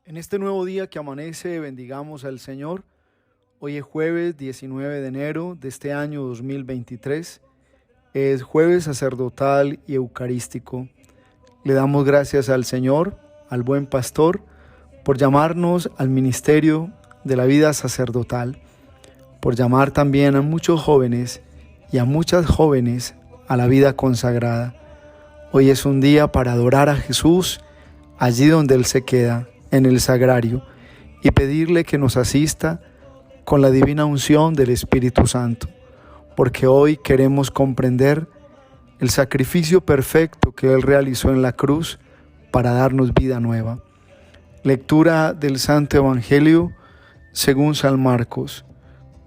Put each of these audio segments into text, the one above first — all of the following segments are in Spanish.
En este nuevo día que amanece, bendigamos al Señor. Hoy es jueves 19 de enero de este año 2023. Es jueves sacerdotal y eucarístico. Le damos gracias al Señor, al buen pastor, por llamarnos al ministerio de la vida sacerdotal, por llamar también a muchos jóvenes y a muchas jóvenes a la vida consagrada. Hoy es un día para adorar a Jesús allí donde Él se queda, en el sagrario, y pedirle que nos asista con la divina unción del Espíritu Santo, porque hoy queremos comprender el sacrificio perfecto que Él realizó en la cruz para darnos vida nueva. Lectura del Santo Evangelio según San Marcos.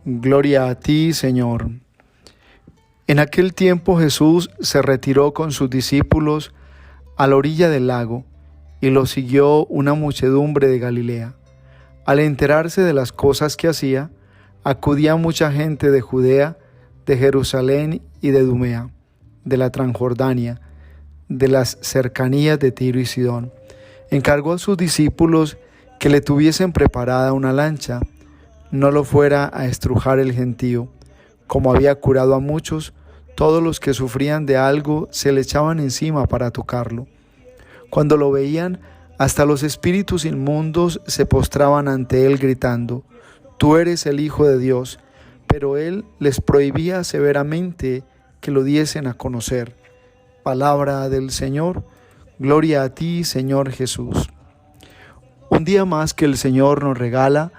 Gloria a ti, Señor. En aquel tiempo Jesús se retiró con sus discípulos a la orilla del lago, y lo siguió una muchedumbre de Galilea. Al enterarse de las cosas que hacía, acudía mucha gente de Judea, de Jerusalén y de Idumea, de la Transjordania, de las cercanías de Tiro y Sidón. Encargó a sus discípulos que le tuviesen preparada una lancha, no lo fuera a estrujar el gentío. Como había curado a muchos, todos los que sufrían de algo se le echaban encima para tocarlo. Cuando lo veían, hasta los espíritus inmundos se postraban ante él gritando: «Tú eres el Hijo de Dios». Pero él les prohibía severamente que lo diesen a conocer. Palabra del Señor. Gloria a ti, Señor Jesús. Un día más que el Señor nos regala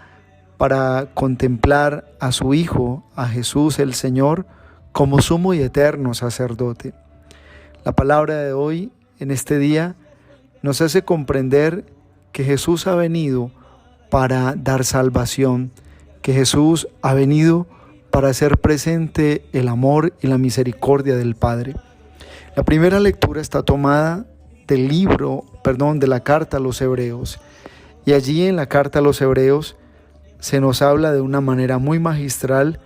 para contemplar a su Hijo, a Jesús el Señor, como sumo y eterno sacerdote. La palabra de hoy, en este día, nos hace comprender que Jesús ha venido para dar salvación, que Jesús ha venido para hacer presente el amor y la misericordia del Padre. La primera lectura está tomada de la carta a los Hebreos. Y allí en la carta a los Hebreos se nos habla de una manera muy magistral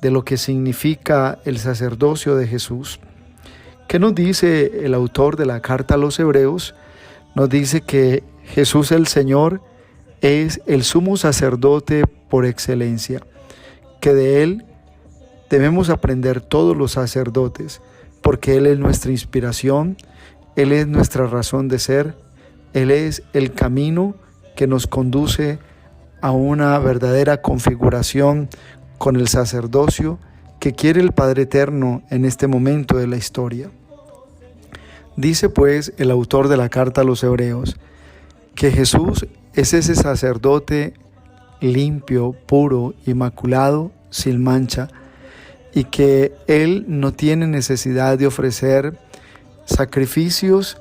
de lo que significa el sacerdocio de Jesús. ¿Qué nos dice el autor de la carta a los Hebreos? Nos dice que Jesús el Señor es el sumo sacerdote por excelencia, que de Él debemos aprender todos los sacerdotes, porque Él es nuestra inspiración, Él es nuestra razón de ser, Él es el camino que nos conduce a una verdadera configuración con el sacerdocio que quiere el Padre Eterno en este momento de la historia. Dice pues el autor de la carta a los Hebreos que Jesús es ese sacerdote limpio, puro, inmaculado, sin mancha, y que Él no tiene necesidad de ofrecer sacrificios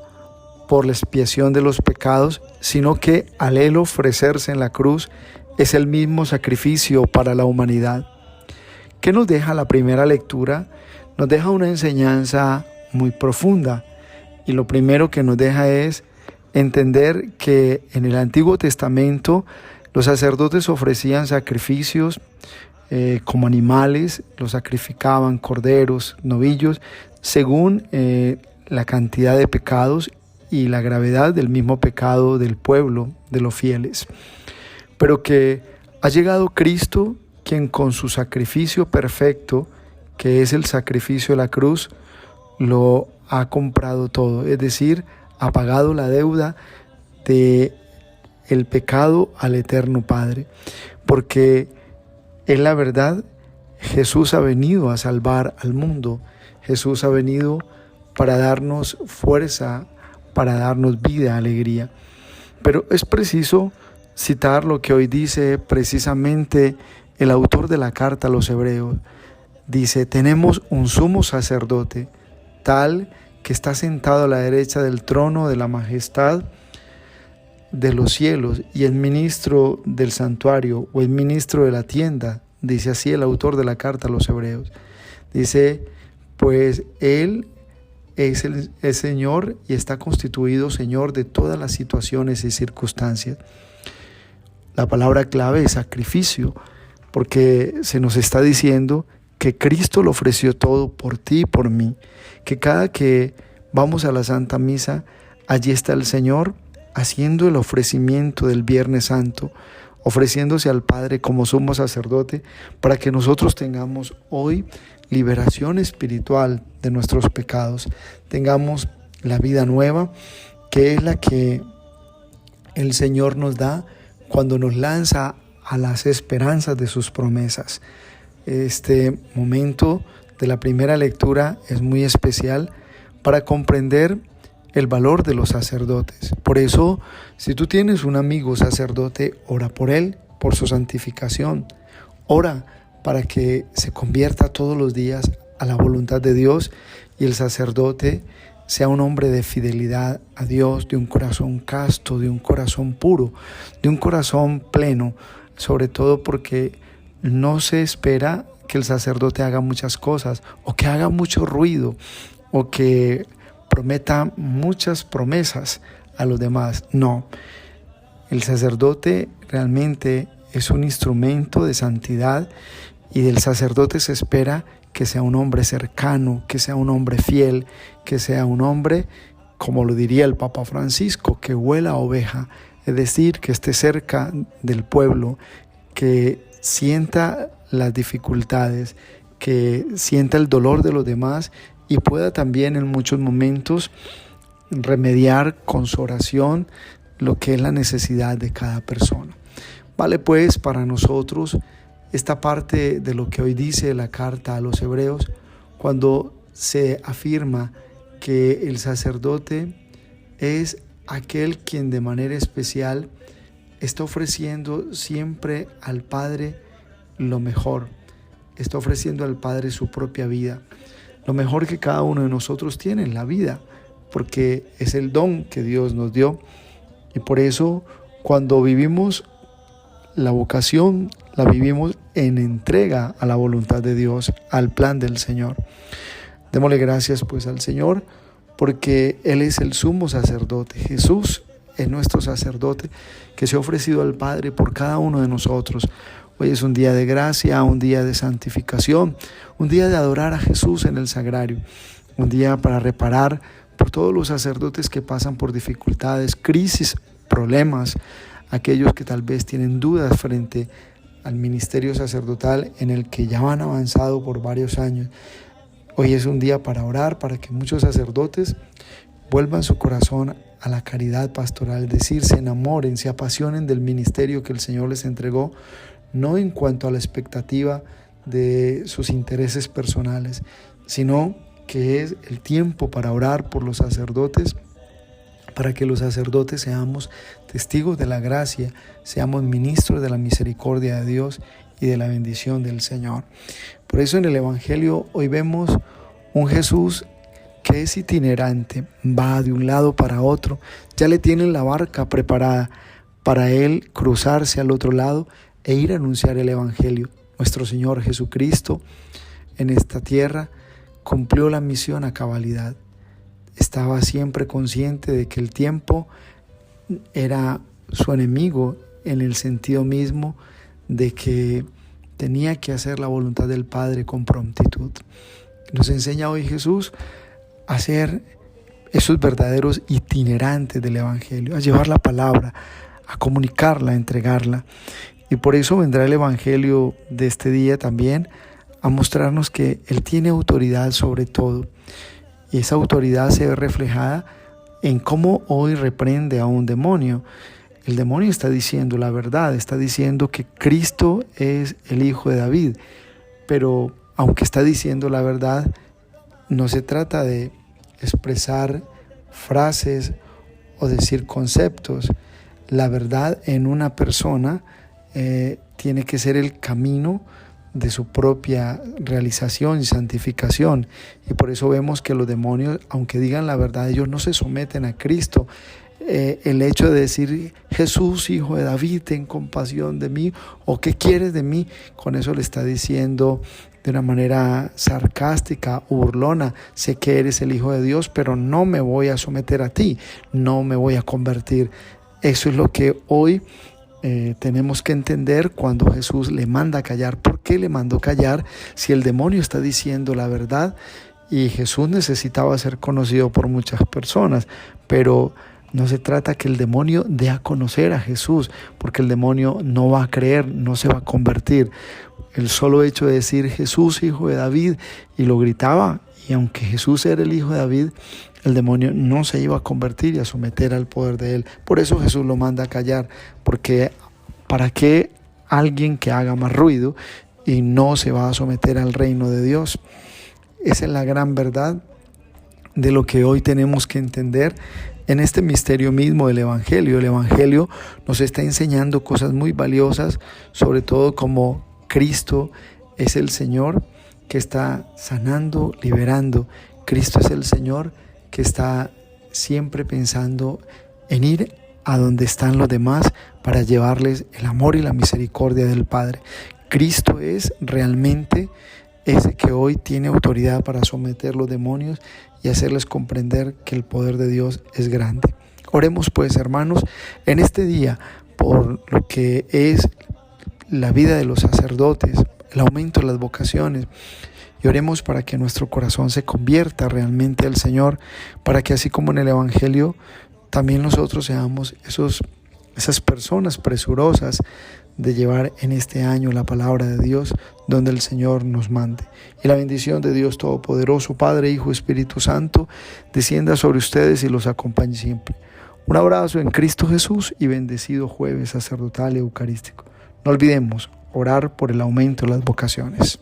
por la expiación de los pecados, sino que al Él ofrecerse en la cruz es el mismo sacrificio para la humanidad. ¿Qué nos deja la primera lectura? Nos deja una enseñanza muy profunda. Y lo primero que nos deja es entender que en el Antiguo Testamento los sacerdotes ofrecían sacrificios como animales, los sacrificaban corderos, novillos, según la cantidad de pecados y la gravedad del mismo pecado del pueblo, de los fieles. Pero que ha llegado Cristo, quien con su sacrificio perfecto, que es el sacrificio de la cruz, lo ha comprado todo, es decir, ha pagado la deuda de el pecado al eterno Padre, porque en la verdad Jesús ha venido a salvar al mundo, Jesús ha venido para darnos fuerza, para darnos vida, alegría. Pero es preciso citar lo que hoy dice precisamente el autor de la carta a los Hebreos. Dice: tenemos un sumo sacerdote, tal que está sentado a la derecha del trono de la majestad de los cielos y es ministro del santuario o es ministro de la tienda. Dice así el autor de la carta a los Hebreos. Dice, pues Él es el Señor y está constituido Señor de todas las situaciones y circunstancias. La palabra clave es sacrificio, porque se nos está diciendo que Cristo lo ofreció todo por ti y por mí, que cada que vamos a la Santa Misa, allí está el Señor haciendo el ofrecimiento del Viernes Santo, ofreciéndose al Padre como sumo sacerdote, para que nosotros tengamos hoy liberación espiritual de nuestros pecados, tengamos la vida nueva, que es la que el Señor nos da cuando nos lanza a las esperanzas de sus promesas. Este momento de la primera lectura es muy especial para comprender el valor de los sacerdotes. Por eso, si tú tienes un amigo sacerdote, ora por él, por su santificación. Ora para que se convierta todos los días a la voluntad de Dios y el sacerdote sea un hombre de fidelidad a Dios, de un corazón casto, de un corazón puro, de un corazón pleno, sobre todo porque no se espera que el sacerdote haga muchas cosas o que haga mucho ruido o que prometa muchas promesas a los demás. No, el sacerdote realmente es un instrumento de santidad y del sacerdote se espera que sea un hombre cercano, que sea un hombre fiel, que sea un hombre, como lo diría el Papa Francisco, que huela a oveja, es decir, que esté cerca del pueblo, que sienta las dificultades, que sienta el dolor de los demás y pueda también en muchos momentos remediar con su oración lo que es la necesidad de cada persona. Vale pues para nosotros esta parte de lo que hoy dice la carta a los Hebreos, cuando se afirma que el sacerdote es aquel quien de manera especial está ofreciendo siempre al Padre lo mejor, está ofreciendo al Padre su propia vida, lo mejor que cada uno de nosotros tiene en la vida, porque es el don que Dios nos dio. Y por eso cuando vivimos la vocación, la vivimos en entrega a la voluntad de Dios, al plan del Señor. Démosle gracias pues al Señor, porque Él es el sumo sacerdote. Jesús es nuestro sacerdote que se ha ofrecido al Padre por cada uno de nosotros. Hoy es un día de gracia, un día de santificación, un día de adorar a Jesús en el sagrario, un día para reparar por todos los sacerdotes que pasan por dificultades, crisis, problemas, aquellos que tal vez tienen dudas frente al ministerio sacerdotal en el que ya han avanzado por varios años. Hoy es un día para orar, para que muchos sacerdotes vuelvan su corazón a la caridad pastoral, es decir, se enamoren, se apasionen del ministerio que el Señor les entregó, no en cuanto a la expectativa de sus intereses personales, sino que es el tiempo para orar por los sacerdotes, para que los sacerdotes seamos testigos de la gracia, seamos ministros de la misericordia de Dios y de la bendición del Señor. Por eso en el Evangelio hoy vemos un Jesús que es itinerante, va de un lado para otro, ya le tienen la barca preparada para él cruzarse al otro lado e ir a anunciar el Evangelio. Nuestro Señor Jesucristo en esta tierra cumplió la misión a cabalidad. Estaba siempre consciente de que el tiempo era su enemigo en el sentido mismo de que tenía que hacer la voluntad del Padre con prontitud. Nos enseña hoy Jesús a ser esos verdaderos itinerantes del Evangelio, a llevar la palabra, a comunicarla, a entregarla. Y por eso vendrá el Evangelio de este día también a mostrarnos que Él tiene autoridad sobre todo. Y esa autoridad se ve reflejada en cómo hoy reprende a un demonio. El demonio está diciendo la verdad, está diciendo que Cristo es el Hijo de David. Pero aunque está diciendo la verdad, no se trata de expresar frases o decir conceptos. La verdad en una persona tiene que ser el camino de su propia realización y santificación. Y por eso vemos que los demonios, aunque digan la verdad, ellos no se someten a Cristo. El hecho de decir Jesús, Hijo de David, ten compasión de mí, o ¿qué quieres de mí? Con eso le está diciendo de una manera sarcástica o burlona: sé que eres el Hijo de Dios, pero no me voy a someter a ti, no me voy a convertir. Eso es lo que hoy tenemos que entender cuando Jesús le manda callar. ¿Por qué le mandó callar si el demonio está diciendo la verdad? Y Jesús necesitaba ser conocido por muchas personas, pero No se trata que el demonio dé a conocer a Jesús, porque el demonio no va a creer, no se va a convertir. El solo hecho de decir Jesús, hijo de David, y lo gritaba, y aunque Jesús era el hijo de David, el demonio no se iba a convertir y a someter al poder de él. Por eso Jesús lo manda a callar, porque ¿para qué alguien que haga más ruido y no se va a someter al reino de Dios? Esa es la gran verdad de lo que hoy tenemos que entender en este misterio mismo del Evangelio. El Evangelio nos está enseñando cosas muy valiosas, sobre todo como Cristo es el Señor que está sanando, liberando. Cristo es el Señor que está siempre pensando en ir a donde están los demás para llevarles el amor y la misericordia del Padre. Cristo es realmente ese que hoy tiene autoridad para someter los demonios y hacerles comprender que el poder de Dios es grande. Oremos pues, hermanos, en este día por lo que es la vida de los sacerdotes, el aumento de las vocaciones, y oremos para que nuestro corazón se convierta realmente al Señor, para que así como en el Evangelio, también nosotros seamos esas personas presurosas de llevar en este año la palabra de Dios donde el Señor nos mande. Y la bendición de Dios Todopoderoso, Padre, Hijo, Espíritu Santo, descienda sobre ustedes y los acompañe siempre. Un abrazo en Cristo Jesús y bendecido jueves sacerdotal y eucarístico. No olvidemos orar por el aumento de las vocaciones.